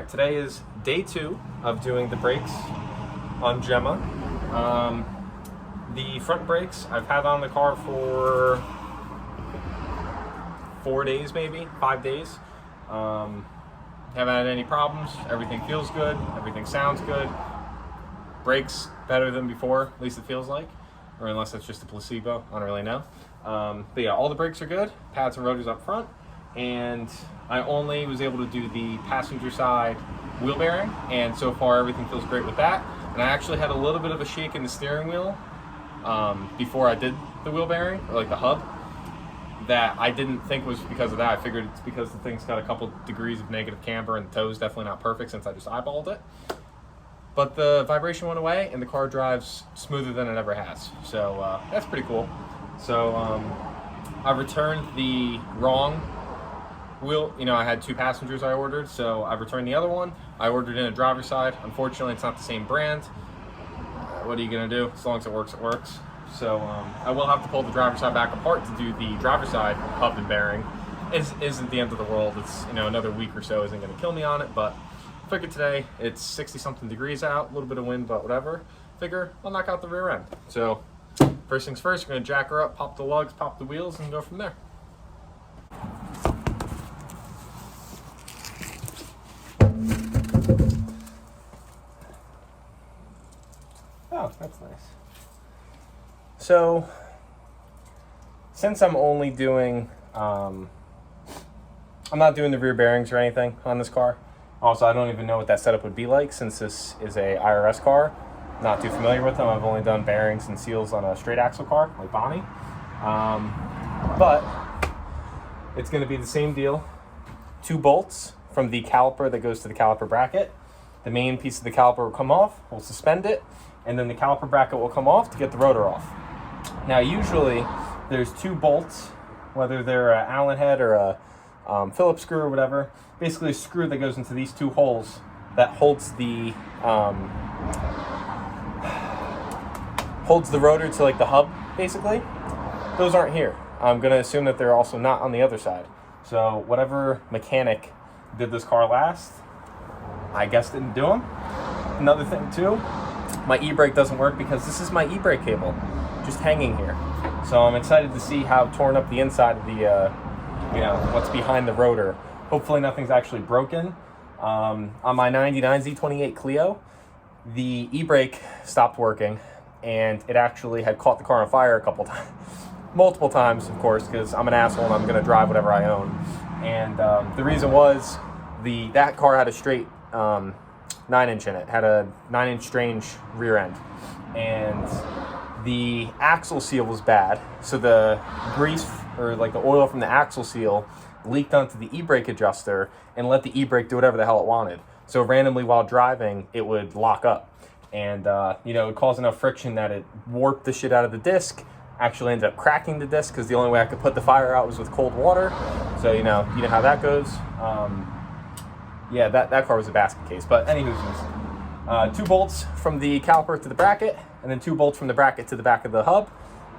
Alright, today is day 2 of doing the brakes on Gemma. The front brakes I've had on the car for 4 days, maybe 5 days. Haven't had any problems. Everything feels good. Everything sounds good. Brakes better than before, at least it feels like, or unless it's just a placebo. I don't really know. But yeah, all the brakes are good. Pads and rotors up front, and I only was able to do the passenger side wheel bearing, and so far everything feels great with that. And I actually had a little bit of a shake in the steering wheel before I did the wheel bearing, or like the hub, that I didn't think was because of that. I figured it's because the thing's got a couple degrees of negative camber and the toe's definitely not perfect since I just eyeballed it. But the vibration went away and the car drives smoother than it ever has. So that's pretty cool. So I returned the wrong wheel. You know, I had 2 passengers I ordered, so I returned the other one. I ordered in a driver's side. Unfortunately, it's not the same brand. What are you gonna do? As long as it works, it works. So I will have to pull the driver's side back apart to do the driver's side hub and bearing. It isn't the end of the world. It's, you know, another week or so isn't gonna kill me on it, but figure today it's 60 something degrees out, a little bit of wind, but whatever. Figure I'll knock out the rear end. So first things first, we're gonna jack her up, pop the lugs, pop the wheels, and go from there. Oh, that's nice. So since I'm only doing, I'm not doing the rear bearings or anything on this car. Also, I don't even know what that setup would be like since this is a IRS car. Not too familiar with them. I've only done bearings and seals on a straight axle car like Bonnie. But it's going to be the same deal. 2 bolts from the caliper that goes to the caliper bracket. The main piece of the caliper will come off. We'll suspend it. And then the caliper bracket will come off to get the rotor off. Now, usually there's 2 bolts, whether they're an Allen head or a Phillips screw or whatever. Basically a screw that goes into these 2 holes that holds the rotor to like the hub, basically. Those aren't here. I'm gonna assume that they're also not on the other side. So whatever mechanic did this car last, I guess didn't do them. Another thing too, my e-brake doesn't work because this is my e-brake cable just hanging here. So I'm excited to see how torn up the inside of the you know, what's behind the rotor. Hopefully nothing's actually broken. On my 99 Z28 Clio, the e-brake stopped working and it actually had caught the car on fire a couple times. Multiple times, of course, because I'm an asshole and I'm gonna drive whatever I own. And the reason was that car had a straight 9-inch in it, had a 9-inch strange rear end. And the axle seal was bad, so the grease or like the oil from the axle seal leaked onto the e-brake adjuster and let the e-brake do whatever the hell it wanted. So randomly while driving, it would lock up. And, you know, it caused enough friction that it warped the shit out of the disc, actually ended up cracking the disc because the only way I could put the fire out was with cold water. So, you know how that goes. Yeah, that car was a basket case. But anywho, 2 bolts from the caliper to the bracket, and then 2 bolts from the bracket to the back of the hub.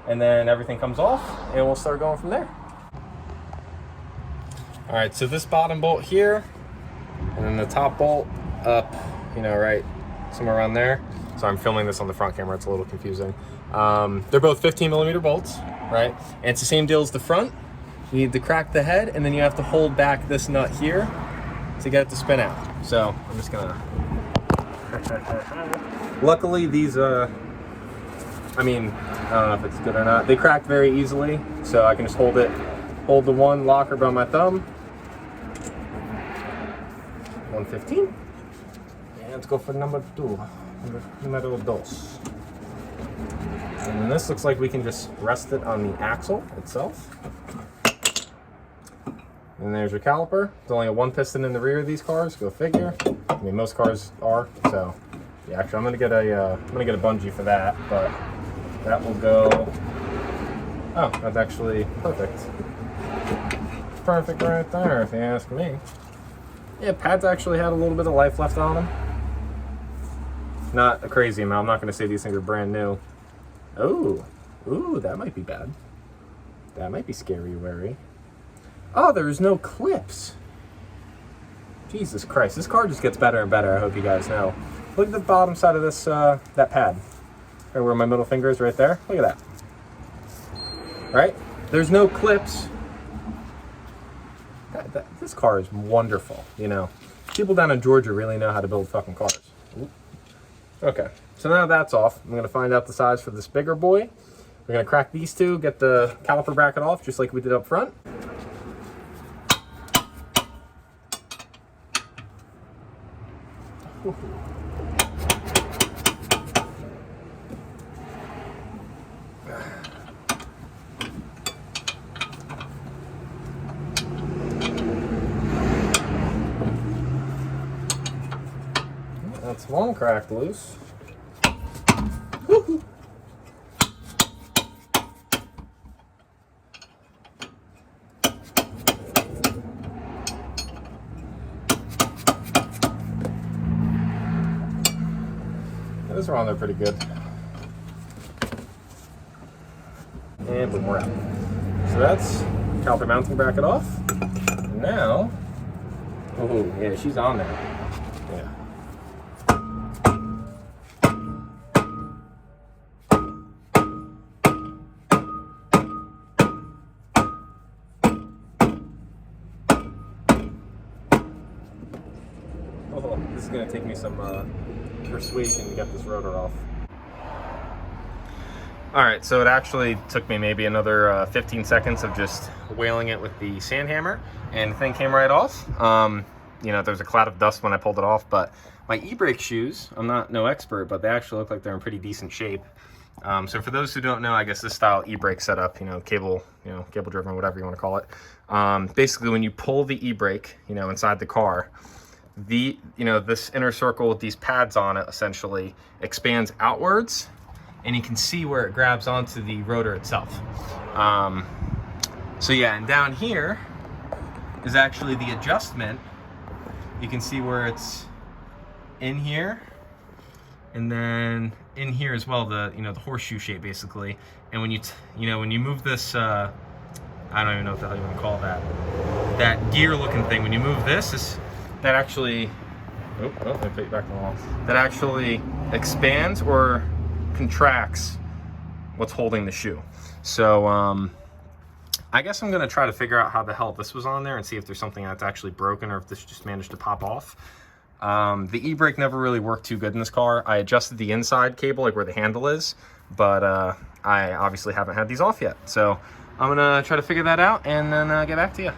And then everything comes off, and we'll start going from there. All right, so this bottom bolt here, and then the top bolt up, you know, right somewhere around there. So I'm filming this on the front camera, it's a little confusing. They're both 15mm bolts, right? And it's the same deal as the front. You need to crack the head, and then you have to hold back this nut here to get it to spin out. So I'm just gonna, luckily these, I don't know if it's good or not. They crack very easily, so I can just hold the one locker by my thumb. 115. And let's go for number 2. Numero 2. And then this looks like we can just rest it on the axle itself. And there's your caliper. There's only a 1 piston in the rear of these cars. Go figure. I mean, most cars are. So, yeah. Actually, I'm gonna get a bungee for that, but that will go. Oh, that's actually perfect. Perfect right there, if you ask me. Yeah, pads actually had a little bit of life left on them. Not a crazy amount. I'm not gonna say these things are brand new. Oh, ooh, that might be bad. That might be scary, wary. Oh, there's no clips. Jesus Christ, this car just gets better and better, I hope you guys know. Look at the bottom side of this, that pad. Right where my middle finger is, right there. Look at that. Right? There's no clips. This car is wonderful, you know. People down in Georgia really know how to build fucking cars. Okay, so now that's off. I'm gonna find out the size for this bigger boy. We're gonna crack these two, get the caliper bracket off, just like we did up front. That's one crack loose. Woo-hoo. Those are on there pretty good. And boom, we're out. So that's caliper mounting bracket off. Now, oh yeah, she's on there. Yeah. Oh, this is gonna take me some persuasion to get this rotor off. All right, so it actually took me maybe another 15 seconds of just whaling it with the sand hammer, and the thing came right off. You know, there was a cloud of dust when I pulled it off, but my e-brake shoes, I'm not no expert, but they actually look like they're in pretty decent shape. So for those who don't know, I guess this style e-brake setup, you know, cable driven, whatever you want to call it. Basically, when you pull the e-brake, you know, inside the car, this inner circle with these pads on it essentially expands outwards, and you can see where it grabs onto the rotor itself. So yeah, and down here is actually the adjustment. You can see where it's in here, and then in here as well, the horseshoe shape basically. And when you move this, I don't even know what the hell you want to call that gear looking thing. When you move this, that actually, let me put you back on the wall. That actually expands or contracts what's holding the shoe. So I guess I'm gonna try to figure out how the hell this was on there and see if there's something that's actually broken or if this just managed to pop off. The e-brake never really worked too good in this car. I adjusted the inside cable, like where the handle is, but I obviously haven't had these off yet. So I'm gonna try to figure that out and then get back to you.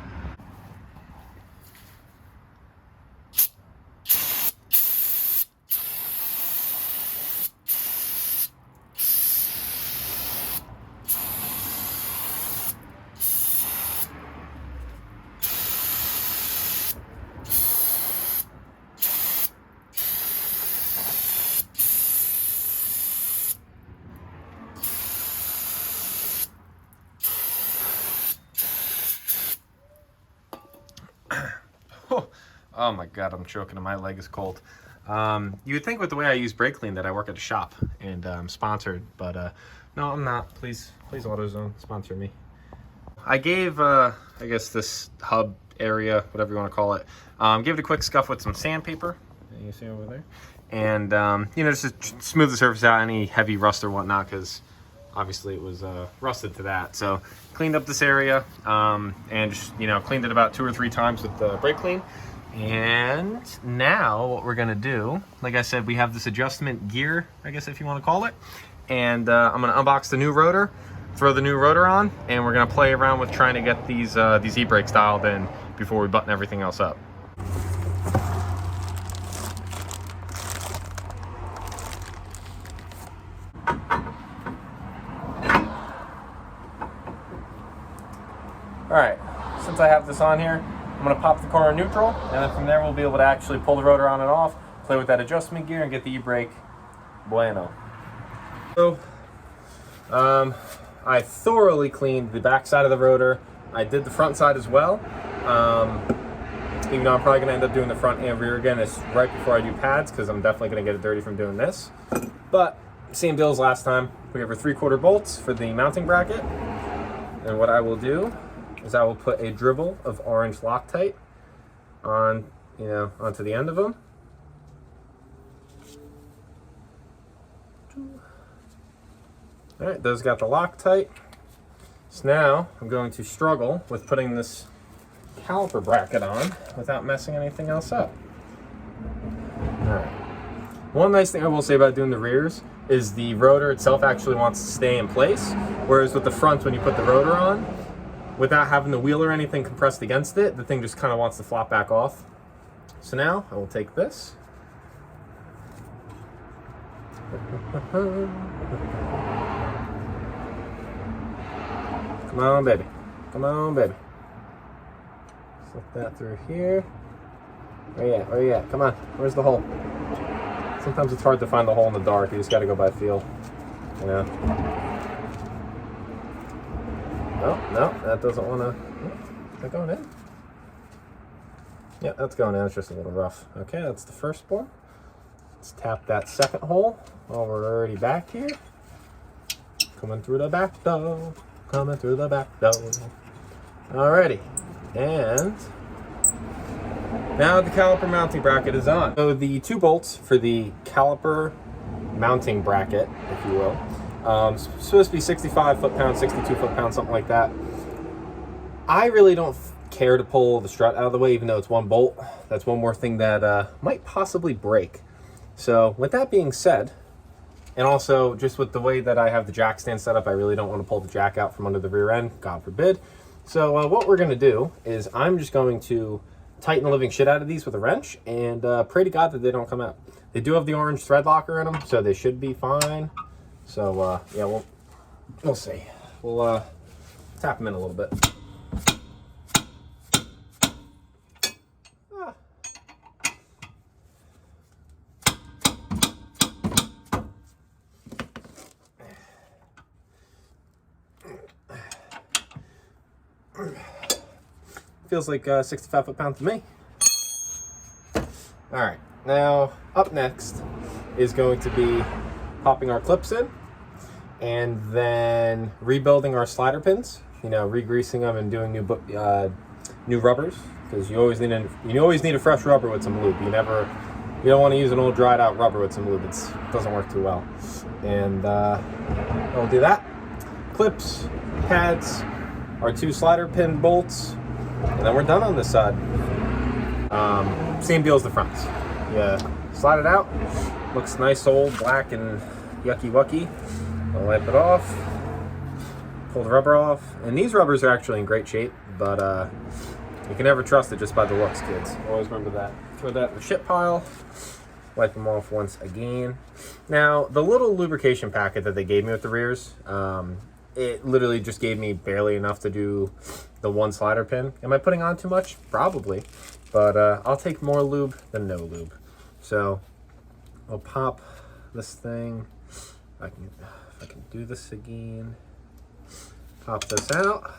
Oh my God, I'm choking and my leg is cold. You would think with the way I use brake clean that I work at a shop and I'm sponsored, but no, I'm not. Please AutoZone, sponsor me. I gave, I guess this hub area, whatever you want to call it, gave it a quick scuff with some sandpaper. You see over there? And, just to smooth the surface out, any heavy rust or whatnot, because obviously it was rusted to that. So cleaned up this area and just, cleaned it about 2 or 3 times with the brake clean. And now what we're gonna do, like I said, we have this adjustment gear, I guess if you want to call it. And I'm gonna unbox the new rotor, throw the new rotor on, and we're gonna play around with trying to get these e-brakes dialed in before we button everything else up. All right, since I have this on here, I'm gonna pop the car in neutral, and then from there we'll be able to actually pull the rotor on and off, play with that adjustment gear, and get the e-brake bueno. So, I thoroughly cleaned the back side of the rotor. I did the front side as well. Even though I'm probably gonna end up doing the front and rear again, it's right before I do pads, because I'm definitely gonna get it dirty from doing this. But, same deal as last time. We have our 3/4 bolts for the mounting bracket. And what I will do is I will put a dribble of orange Loctite on you know, onto the end of them. All right, those got the Loctite. So now I'm going to struggle with putting this caliper bracket on without messing anything else up. All right. One nice thing I will say about doing the rears is the rotor itself actually wants to stay in place, whereas with the front, when you put the rotor on, without having the wheel or anything compressed against it, the thing just kind of wants to flop back off. So now I will take this. Come on, baby. Come on, baby. Slip that through here. Where you at? Where you at? Come on. Where's the hole? Sometimes it's hard to find the hole in the dark. You just got to go by feel. You know? No, that doesn't want to. Is that going in? Yeah, that's going in. It's just a little rough. Okay, that's the first one. Let's tap that second hole while we're already back here. Coming through the back door. Coming through the back door. Alrighty. And now the caliper mounting bracket is on. So the 2 bolts for the caliper mounting bracket, if you will, supposed to be 65 foot-pounds, 62 foot-pounds, something like that. I really don't care to pull the strut out of the way, even though it's 1 bolt. That's one more thing that might possibly break. So with that being said, and also just with the way that I have the jack stand set up, I really don't want to pull the jack out from under the rear end, God forbid. So what we're going to do is I'm just going to tighten the living shit out of these with a wrench and pray to God that they don't come out. They do have the orange thread locker in them, so they should be fine. So yeah, we'll see. We'll tap them in a little bit. Feels like 65 foot-pounds to me. All right, now up next is going to be popping our clips in and then rebuilding our slider pins. You know, re-greasing them and doing new rubbers, because you always need a fresh rubber with some lube. You don't want to use an old dried out rubber with some lube. It doesn't work too well. And I'll do that. Clips, pads, our 2 slider pin bolts. And then we're done on this side. Same deal as the fronts. Yeah, slide it out. Looks nice, old, black, and yucky wucky. I'll wipe it off. Pull the rubber off. And these rubbers are actually in great shape, but you can never trust it just by the looks, kids. Always remember that. Throw that in the shit pile. Wipe them off once again. Now, the little lubrication packet that they gave me with the rears, it literally just gave me barely enough to do the 1 slider pin. Am I putting on too much? Probably. But I'll take more lube than no lube. So I'll pop this thing. If I can do this again. Pop this out.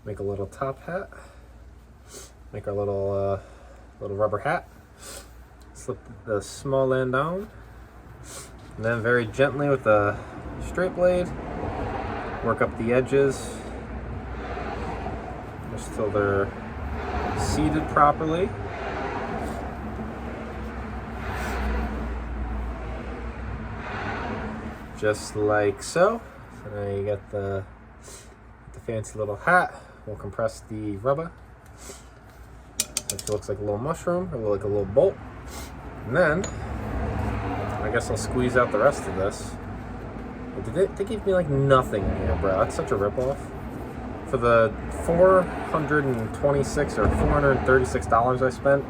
Make a little top hat. Make our little rubber hat. Slip the small end on. And then very gently with the straight blade, work up the edges just till they're seated properly. Just like so. So now you get the fancy little hat. We'll compress the rubber, which looks like a little mushroom or like a little bolt. And then I guess I'll squeeze out the rest of this. They gave me like nothing in here, bro. That's such a ripoff. For the $426 or $436 I spent,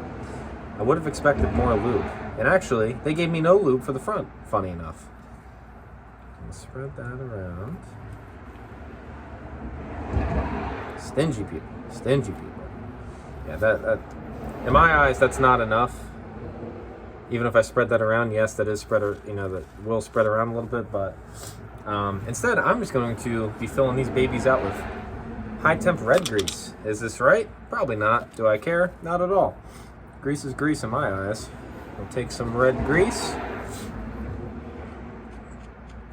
I would have expected more lube. And actually, they gave me no lube for the front, funny enough. I'll spread that around. Stingy people. Stingy people. Yeah, that in my eyes, that's not enough. Even if I spread that around, yes, that is spread, that will spread around a little bit, but instead, I'm just going to be filling these babies out with high temp red grease. Is this right? Probably not. Do I care? Not at all. Grease is grease in my eyes. We'll take some red grease,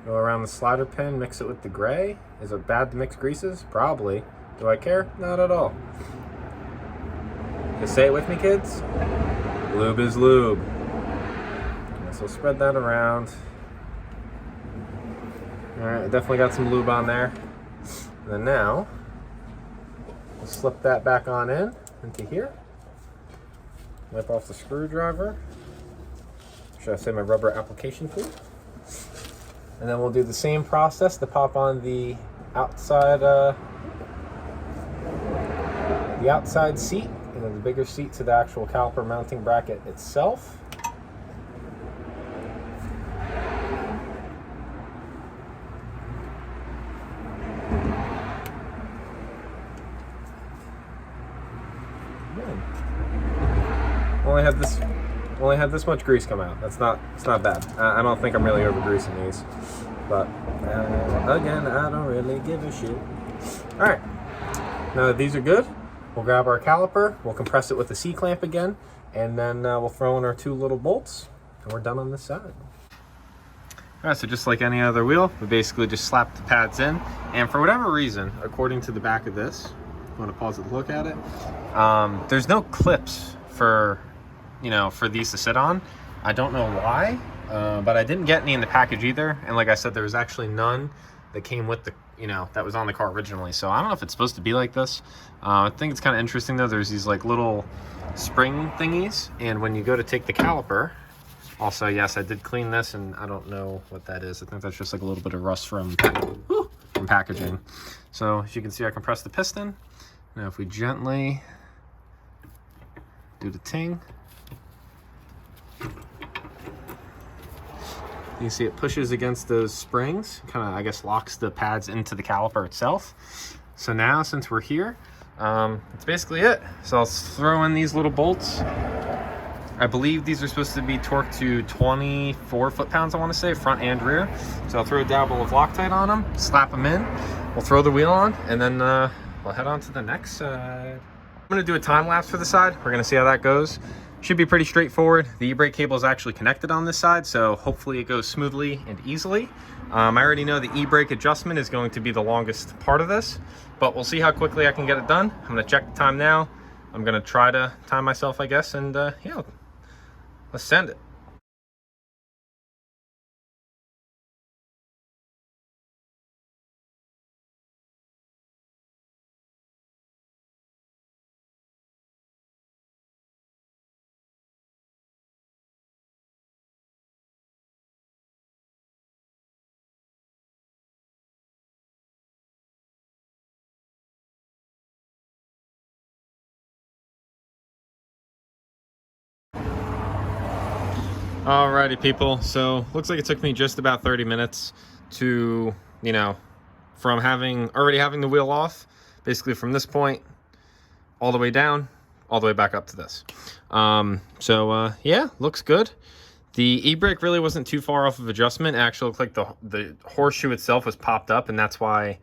go around the slider pin, mix it with the gray. Is it bad to mix greases? Probably. Do I care? Not at all. Just say it with me, kids. Lube is lube. So spread that around. All right, definitely got some lube on there. And then now, we'll slip that back on into here. Wipe off the screwdriver. Should I say my rubber application fluid? And then we'll do the same process to pop on the outside seat, and then the bigger seat to the actual caliper mounting bracket itself. Only had this much grease come out. It's not bad. I don't think I'm really over greasing these, but again, I don't really give a shit. All right, now that these are good, we'll grab our caliper, we'll compress it with the C-clamp again, and then we'll throw in our 2 little bolts, and we're done on this side. All right, so just like any other wheel, we basically just slap the pads in, and for whatever reason, according to the back of this, if you want to pause it to look at it, there's no clips for these to sit on. I don't know why, but I didn't get any in the package either. And like I said, there was actually none that came with the, that was on the car originally. So I don't know if it's supposed to be like this. I think it's kind of interesting though. There's these like little spring thingies. And when you go to take the caliper, also, yes, I did clean this and I don't know what that is. I think that's just like a little bit of rust from packaging. So as you can see, I compressed the piston. Now if we gently do the ting, you can see it pushes against those springs, kind of, I guess, locks the pads into the caliper itself. So now, since we're here, that's basically it. So I'll throw in these little bolts. I believe these are supposed to be torqued to 24 foot-pounds, I want to say, front and rear. So I'll throw a dabble of Loctite on them, slap them in, we'll throw the wheel on, and then we'll head on to the next side. I'm going to do a time lapse for the side. We're going to see how that goes. Should be pretty straightforward. The e-brake cable is actually connected on this side, so hopefully it goes smoothly and easily. I already know the e-brake adjustment is going to be the longest part of this, but we'll see how quickly I can get it done. I'm going to check the time now. I'm going to try to time myself, I guess, and yeah, let's send it. Alrighty people, so looks like it took me just about 30 minutes to, from already having the wheel off, basically from this point all the way down, all the way back up to this. Yeah, looks good. The e-brake really wasn't too far off of adjustment. It actually looked like the horseshoe itself was popped up, and that's why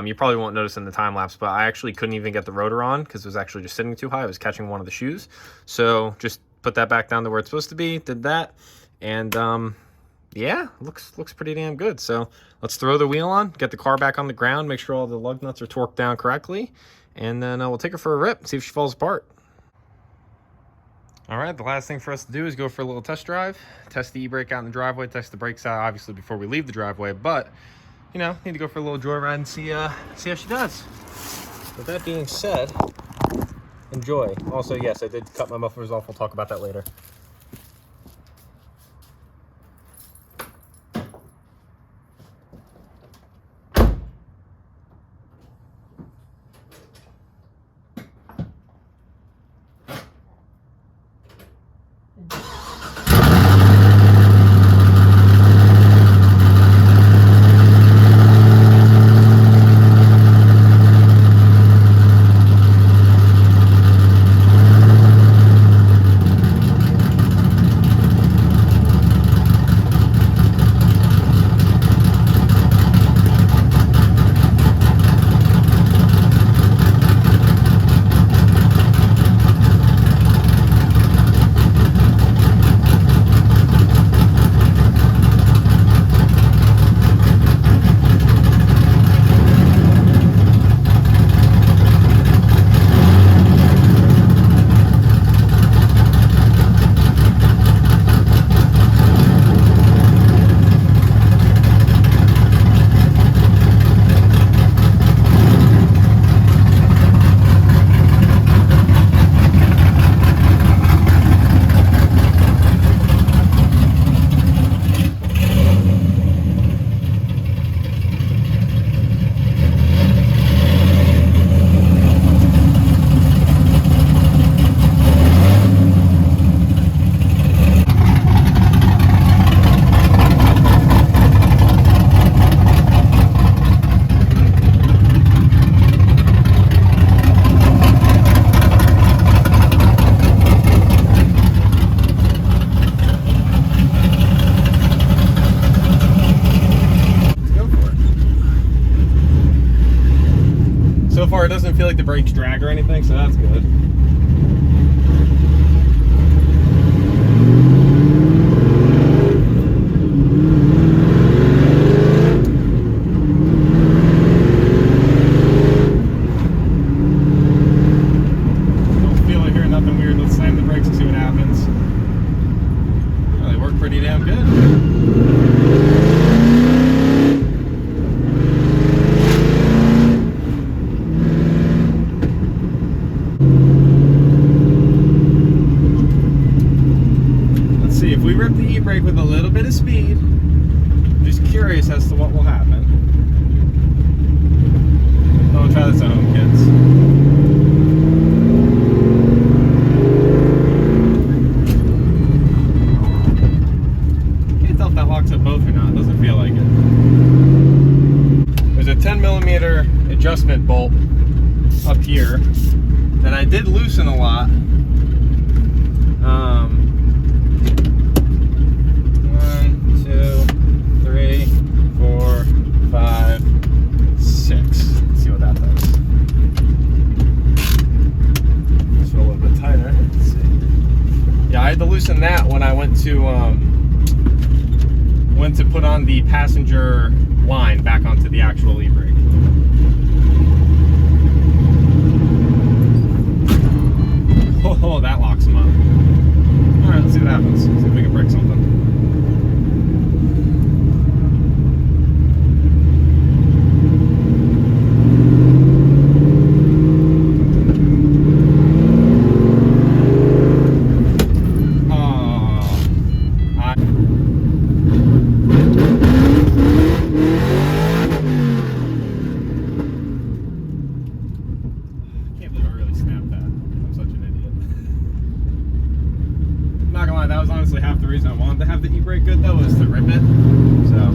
you probably won't notice in the time lapse, but I actually couldn't even get the rotor on because it was actually just sitting too high. I was catching one of the shoes. So just put that back down to where it's supposed to be, did that, and yeah, looks pretty damn good. So let's throw the wheel on, get the car back on the ground, make sure all the lug nuts are torqued down correctly, and then we'll take her for a rip, see if she falls apart. All right, the last thing for us to do is go for a little test drive, test the e-brake out in the driveway, test the brakes out obviously before we leave the driveway, but need to go for a little joyride and see how she does. With that being said, enjoy. Also, yes, I did cut my mufflers off. We'll talk about that later. it doesn't feel like the brakes drag or anything, so that's good. Don't feel like hearing nothing weird. Let's slam the brakes and see what happens. Well, they work pretty damn good. If we rip the e-brake with a little bit of speed, I'm just curious as to what will happen. Don't try this at home, kids. Can't tell if that locks up both or not. It doesn't feel like it. There's a 10mm adjustment bolt up here that I did loosen a lot. 2, 3, 4, 5, 6. Let's see what that does. Just feel a little bit tighter. Let's see. Yeah, I had to loosen that when I went to put on the passenger line back onto the actual e-brake. Oh, that locks them up. All right, let's see what happens. See if we can break something. That was honestly half the reason I wanted to have the e-brake good though, was to rip it. So